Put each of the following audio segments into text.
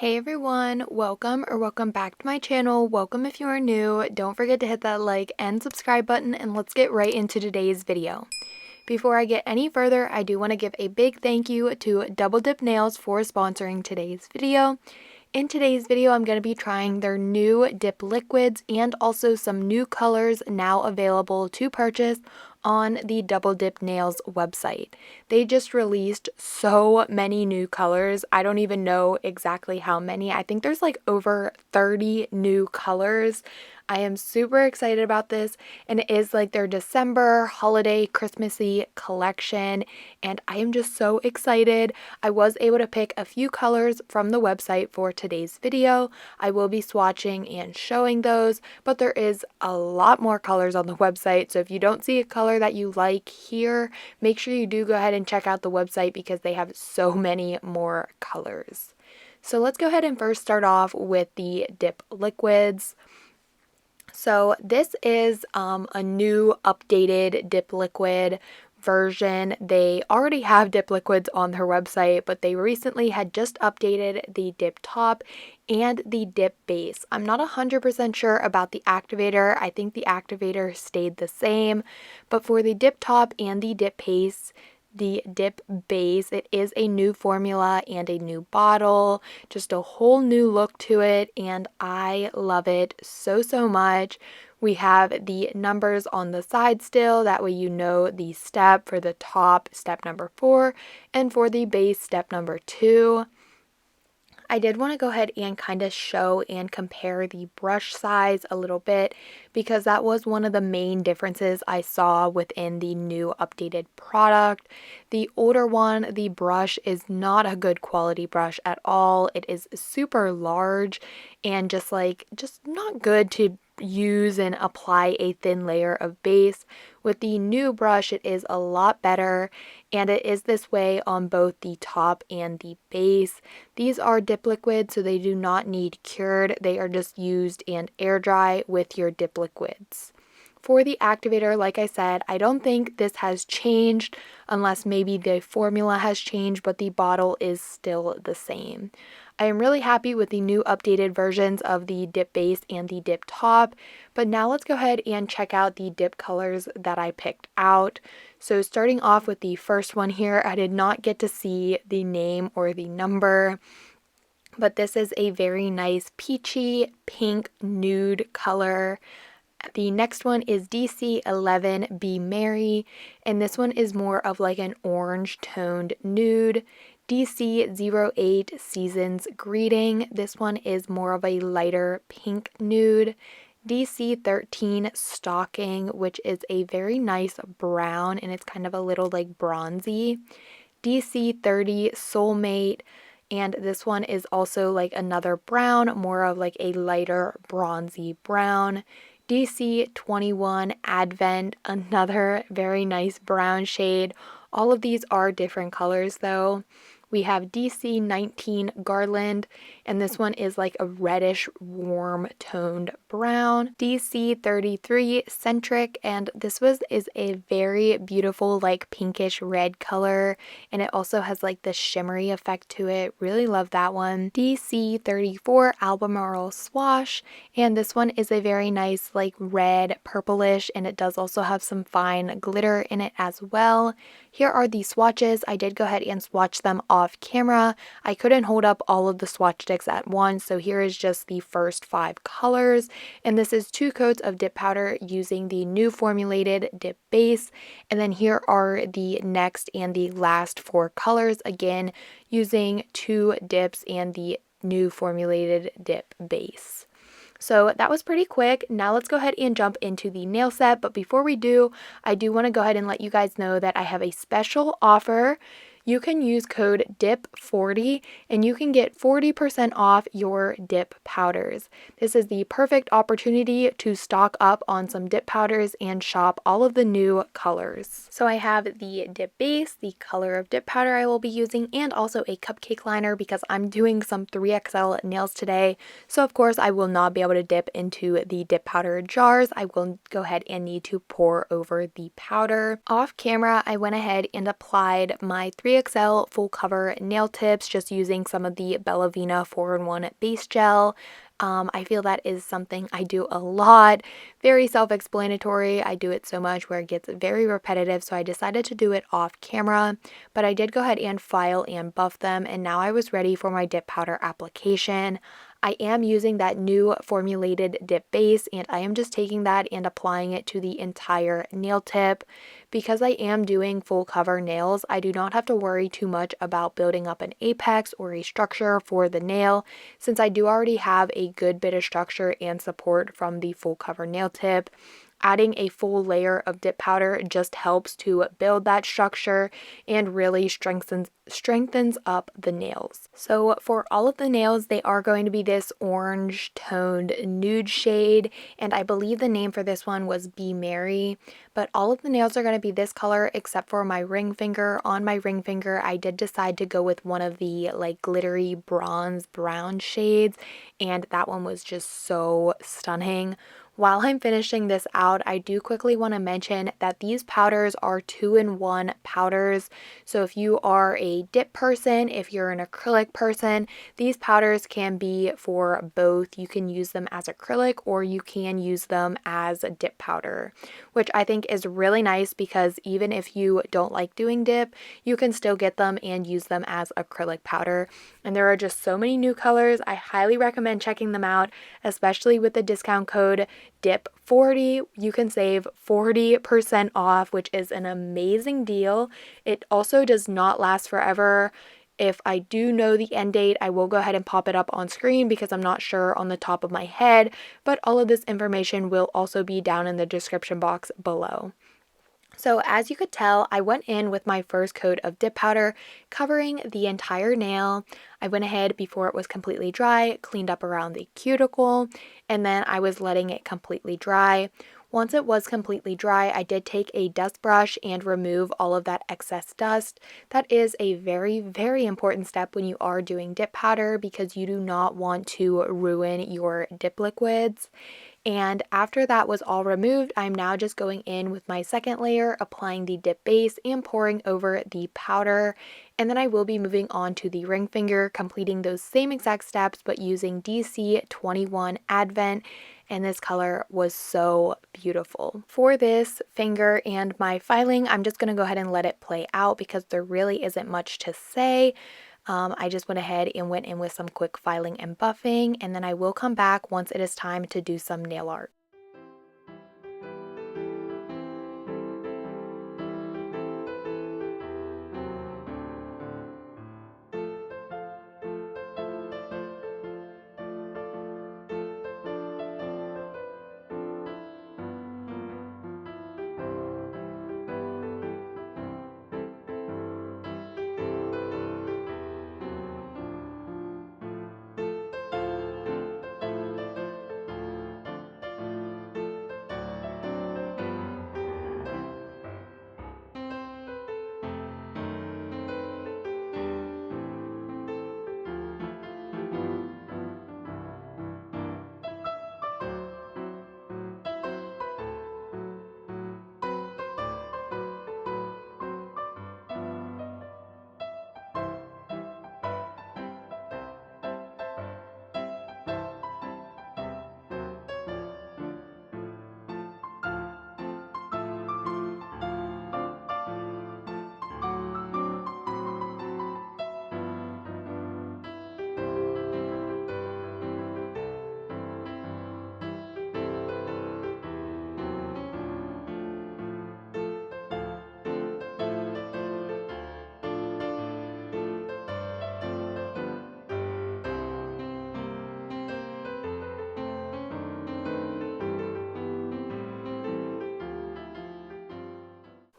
Hey everyone, welcome back to my channel. Welcome if you are new. Don't forget to hit that like and subscribe button, and let's get right into today's video. Before I get any further, I do want to give a big thank you to Double Dip Nails for sponsoring today's video. In today's video, I'm going to be trying their new dip liquids and also some new colors now available to purchase on the Double Dip Nails website. They just released so many new colors. I don't even know exactly how many. I think there's like over 30 new colors. I am super excited about this, and it is like their December holiday Christmassy collection, and I am just so excited. I was able to pick a few colors from the website for today's video. I will be swatching and showing those, but there is a lot more colors on the website, so if you don't see a color that you like here, make sure you do go ahead and check out the website because they have so many more colors. So let's go ahead and first start off with the dip liquids. So this is a new updated dip liquid version. They already have dip liquids on their website, but they recently had just updated the dip top and the dip base. I'm not 100% sure about the activator. I think the activator stayed the same, but for the dip top and the dip base, it is a new formula and a new bottle, just a whole new look to it, and I love it so much. We have the numbers on the side still, that way you know the step. For the top, step number 4, and for the base, step number 2. I did want to go ahead and kind of show and compare the brush size a little bit because that was one of the main differences I saw within the new updated product. The older one, the brush is not a good quality brush at all. It is super large and just not good to use and apply a thin layer of base. With the new brush, it is a lot better, and it is this way on both the top and the base. These are dip liquids, so they do not need cured. They are just used and air dry with your dip liquids. For the activator, like I said, I don't think this has changed unless maybe the formula has changed, but the bottle is still the same. I am really happy with the new updated versions of the dip base and the dip top, but now let's go ahead and check out the dip colors that I picked out. So starting off with the first one here, I did not get to see the name or the number, but this is a very nice peachy pink nude color. The next one is DC11 Be Merry, and this one is more of like an orange toned nude. DC08 Seasons Greeting, this one is more of a lighter pink nude. DC13 Stalking, which is a very nice brown, and it's kind of a little like bronzy. DC30 Soulmate, and this one is also like another brown, more of like a lighter bronzy brown. DC21 Advent, another very nice brown shade. All of these are different colors though. We have DC19 Garland, and this one is like a reddish warm toned brown. DC33 Centric, and this is a very beautiful like pinkish red color, and it also has like the shimmery effect to it. Really love that one. DC34 Albemarle Swash, and this one is a very nice like red purplish, and it does also have some fine glitter in it as well. Here are the swatches. I did go ahead and swatch them off camera. I couldn't hold up all of the swatch sticks at once, so here is just the first 5 colors, and this is 2 coats of dip powder using the new formulated dip base, and then here are the next and the last 4 colors, again using 2 dips and the new formulated dip base. So that was pretty quick. Now let's go ahead and jump into the nail set. But before we do, I do want to go ahead and let you guys know that I have a special offer. You can use code DIP40 and you can get 40% off your dip powders. This is the perfect opportunity to stock up on some dip powders and shop all of the new colors. So I have the dip base, the color of dip powder I will be using, and also a cupcake liner because I'm doing some 3XL nails today. So of course I will not be able to dip into the dip powder jars. I will go ahead and need to pour over the powder. Off camera, I went ahead and applied my 3 3XL full cover nail tips just using some of the Bella Vita 4-in-1 base gel. I feel that is something I do a lot. Very self-explanatory. I do it so much where it gets very repetitive, so I decided to do it off camera, but I did go ahead and file and buff them, and now I was ready for my dip powder application. I am using that new formulated dip base, and I am just taking that and applying it to the entire nail tip. Because I am doing full cover nails, I do not have to worry too much about building up an apex or a structure for the nail, since I do already have a good bit of structure and support from the full cover nail tip. Adding a full layer of dip powder just helps to build that structure and really strengthens up the nails. So for all of the nails, they are going to be this orange toned nude shade, and I believe the name for this one was Be Merry, but all of the nails are going to be this color except for my ring finger. On my ring finger, I did decide to go with one of the like glittery bronze brown shades, and that one was just so stunning. While I'm finishing this out, I do quickly want to mention that these powders are 2-in-1 powders. So if you are a dip person, if you're an acrylic person, these powders can be for both. You can use them as acrylic or you can use them as a dip powder, which I think is really nice because even if you don't like doing dip, you can still get them and use them as acrylic powder. And there are just so many new colors. I highly recommend checking them out, especially with the discount code DIP40. You can save 40% off, which is an amazing deal. It also does not last forever. If I do know the end date, I will go ahead and pop it up on screen because I'm not sure on the top of my head, but all of this information will also be down in the description box below. So as you could tell, I went in with my first coat of dip powder covering the entire nail. I went ahead before it was completely dry, cleaned up around the cuticle, and then I was letting it completely dry. Once it was completely dry, I did take a dust brush and remove all of that excess dust. That is a very, very important step when you are doing dip powder because you do not want to ruin your dip liquids. And after that was all removed, I'm now just going in with my second layer, applying the dip base and pouring over the powder. And then I will be moving on to the ring finger, completing those same exact steps, but using DC21 Advent. And this color was so beautiful. For this finger and my filing, I'm just going to go ahead and let it play out because there really isn't much to say. I just went ahead and went in with some quick filing and buffing, and then I will come back once it is time to do some nail art.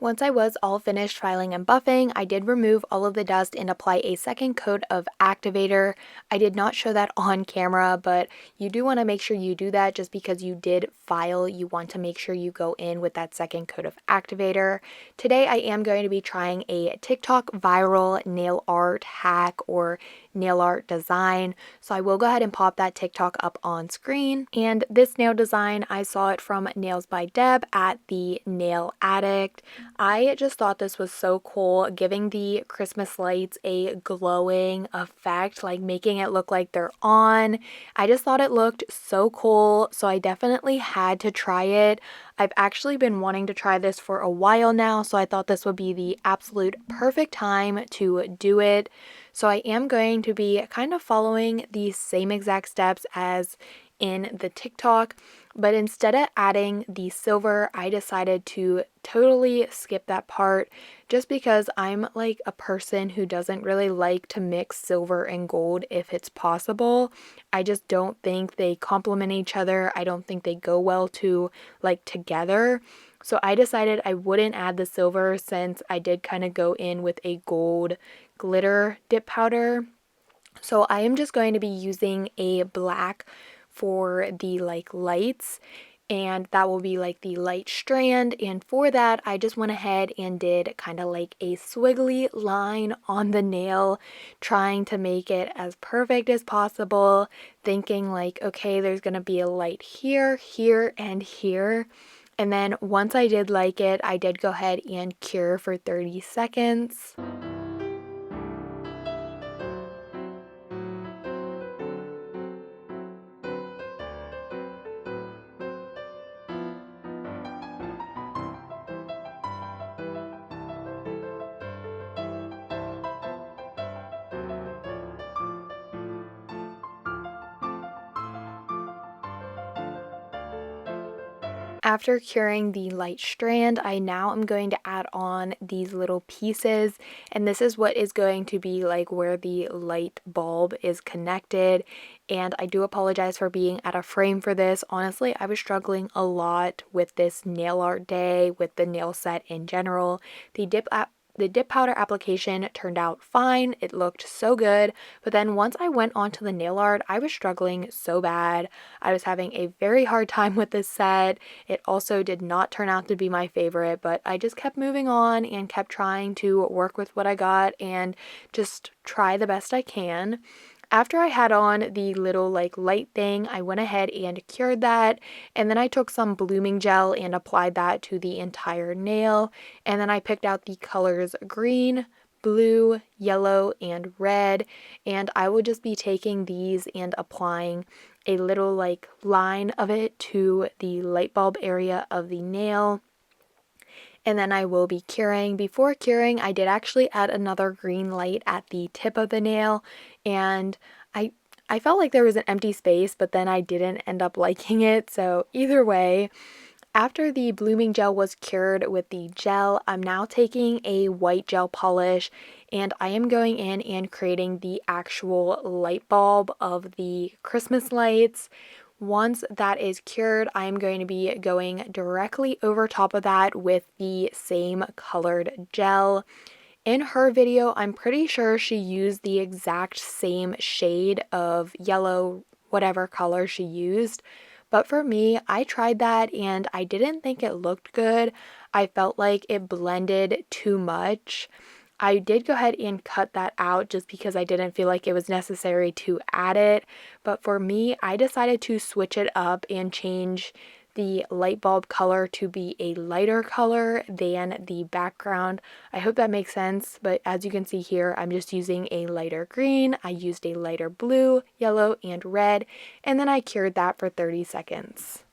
Once I was all finished filing and buffing, I did remove all of the dust and apply a second coat of activator. I did not show that on camera, but you do want to make sure you do that just because you did file. You want to make sure you go in with that second coat of activator. Today I am going to be trying a TikTok viral nail art hack or nail art design. So I will go ahead and pop that TikTok up on screen. And this nail design, I saw it from Nails by Deb at the Nail Addict. I just thought this was so cool, giving the Christmas lights a glowing effect, like making it look like they're on. I just thought it looked so cool, so I definitely had to try it. I've actually been wanting to try this for a while now, so I thought this would be the absolute perfect time to do it. So I am going to be kind of following the same exact steps as in the TikTok, but instead of adding the silver, I decided to totally skip that part just because I'm like a person who doesn't really like to mix silver and gold if it's possible. I just don't think they complement each other. I don't think they go well together. So I decided I wouldn't add the silver since I did kind of go in with a gold glitter dip powder. So I am just going to be using a black for the lights, and that will be like the light strand. And for that, I just went ahead and did kind of like a swiggly line on the nail, trying to make it as perfect as possible, thinking like, okay, there's going to be a light here, here, and here. And then once I did like it, I did go ahead and cure for 30 seconds. After curing the light strand, I now am going to add on these little pieces, and this is what is going to be like where the light bulb is connected. And I do apologize for being out of frame for this. Honestly, I was struggling a lot with this nail art day, with the nail set in general. The dip powder application turned out fine. It looked so good. But then once I went onto the nail art, I was struggling so bad. I was having a very hard time with this set. It also did not turn out to be my favorite, but I just kept moving on and kept trying to work with what I got and just try the best I can. After I had on the little light thing, I went ahead and cured that, and then I took some blooming gel and applied that to the entire nail, and then I picked out the colors green, blue, yellow, and red, and I will just be taking these and applying a little line of it to the light bulb area of the nail, and then I will be curing. Before curing, I did actually add another green light at the tip of the nail, and I I felt like there was an empty space, but then I didn't end up liking it. So either way, after the blooming gel was cured with the gel, I'm now taking a white gel polish and I am going in and creating the actual light bulb of the Christmas lights. Once that is cured, I am going to be going directly over top of that with the same colored gel. In her video, I'm pretty sure she used the exact same shade of yellow, whatever color she used. But for me, I tried that and I didn't think it looked good. I felt like it blended too much. I did go ahead and cut that out just because I didn't feel like it was necessary to add it. But for me, I decided to switch it up and change the light bulb color to be a lighter color than the background. I hope that makes sense, but as you can see here, I'm just using a lighter green. I used a lighter blue, yellow, and red, and then I cured that for 30 seconds.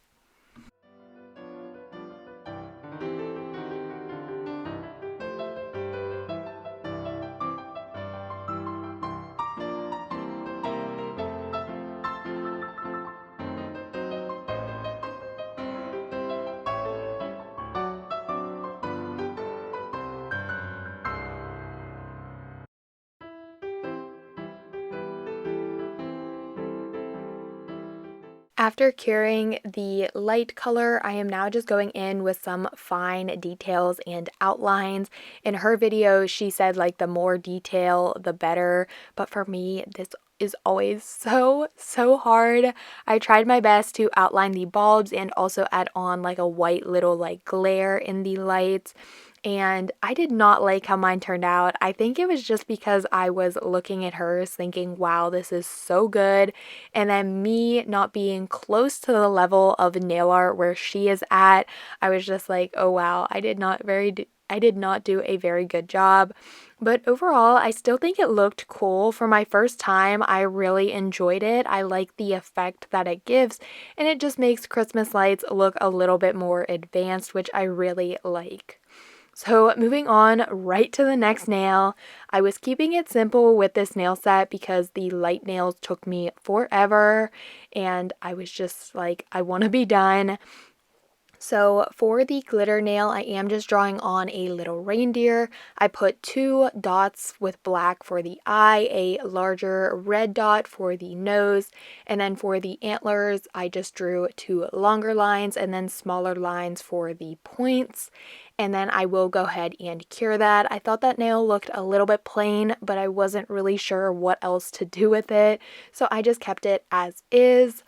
After curing the light color, I am now just going in with some fine details and outlines. In her video, she said the more detail, the better. But for me, this is always so hard. I tried my best to outline the bulbs and also add on a white little glare in the lights. And I did not like how mine turned out. I think it was just because I was looking at hers thinking, wow, this is so good. And then me not being close to the level of nail art where she is at, I was just like, oh wow, I did not I did not do a very good job. But overall, I still think it looked cool. For my first time, I really enjoyed it. I like the effect that it gives, and it just makes Christmas lights look a little bit more advanced, which I really like. So moving on right to the next nail, I was keeping it simple with this nail set because the light nails took me forever, and I was just like, I want to be done. So for the glitter nail, I am just drawing on a little reindeer. I put 2 dots with black for the eye, a larger red dot for the nose, and then for the antlers, I just drew 2 longer lines and then smaller lines for the points. And then I will go ahead and cure that. I thought that nail looked a little bit plain, but I wasn't really sure what else to do with it, so I just kept it as is.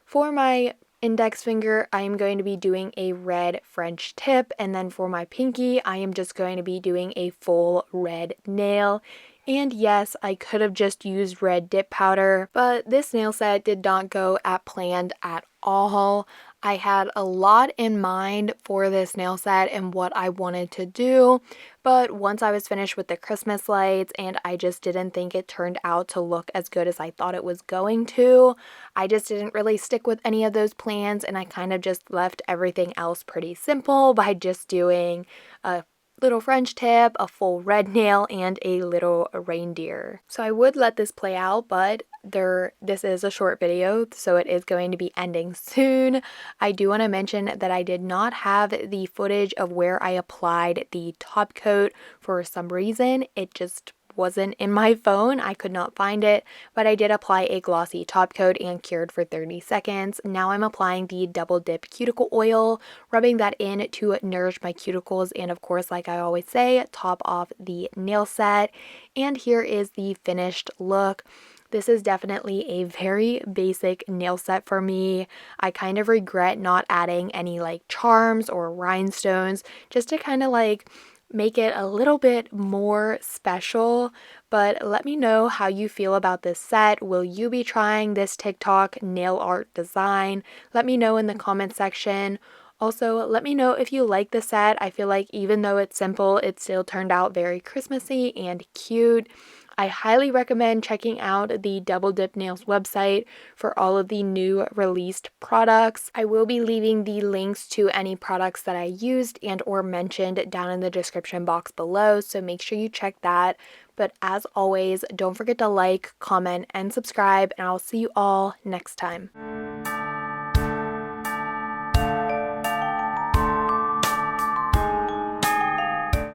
For my index finger, I am going to be doing a red French tip, and then for my pinky, I am just going to be doing a full red nail. And yes, I could have just used red dip powder, but this nail set did not go as planned at all. I had a lot in mind for this nail set and what I wanted to do, but once I was finished with the Christmas lights and I just didn't think it turned out to look as good as I thought it was going to, I just didn't really stick with any of those plans, and I kind of just left everything else pretty simple by just doing a little French tip, a full red nail, and a little reindeer. So I would let this play out, but this is a short video, so it is going to be ending soon. I do want to mention that I did not have the footage of where I applied the top coat for some reason. It just wasn't in my phone. I could not find it, but I did apply a glossy top coat and cured for 30 seconds. Now I'm applying the double dip cuticle oil, rubbing that in to nourish my cuticles, and of course, like I always say, top off the nail set. And here is the finished look. This is definitely a very basic nail set for me. I kind of regret not adding any like charms or rhinestones just to kind of like make it a little bit more special. But let me know how you feel about this set. Will you be trying this TikTok nail art design? Let me know in the comment section. Also, let me know if you like the set. I feel like even though it's simple, it still turned out very Christmassy and cute. I highly recommend checking out the Double Dip Nails website for all of the new released products. I will be leaving the links to any products that I used and or mentioned down in the description box below, so make sure you check that. But as always, don't forget to like, comment, and subscribe, and I'll see you all next time.